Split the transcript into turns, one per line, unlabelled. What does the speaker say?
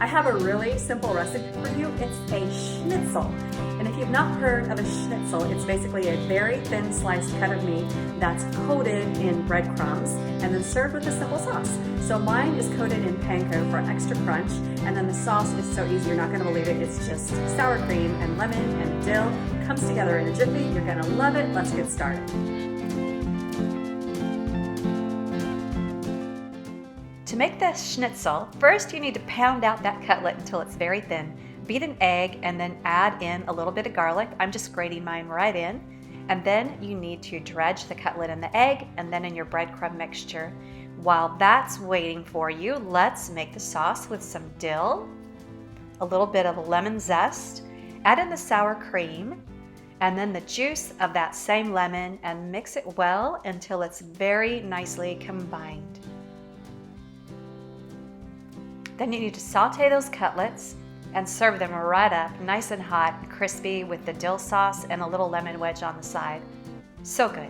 I have a really simple recipe for you. It's a schnitzel. And if you've not heard of a schnitzel, it's basically a very thin sliced cut of meat that's coated in breadcrumbs and then served with a simple sauce. So mine is coated in panko for extra crunch, and then the sauce is so easy, you're not gonna believe it. It's just sour cream and lemon and dill. Comes together in a jiffy. You're gonna love it. Let's get started. To make the schnitzel, first you need to pound out that cutlet until it's very thin. Beat an egg and then add in a little bit of garlic. I'm just grating mine right in. And then you need to dredge the cutlet in the egg and then in your breadcrumb mixture. While that's waiting for you, let's make the sauce with some dill, a little bit of lemon zest, add in the sour cream, and then the juice of that same lemon, and mix it well until it's very nicely combined. Then you need to saute those cutlets and serve them right up, nice and hot, crispy with the dill sauce and a little lemon wedge on the side. So good.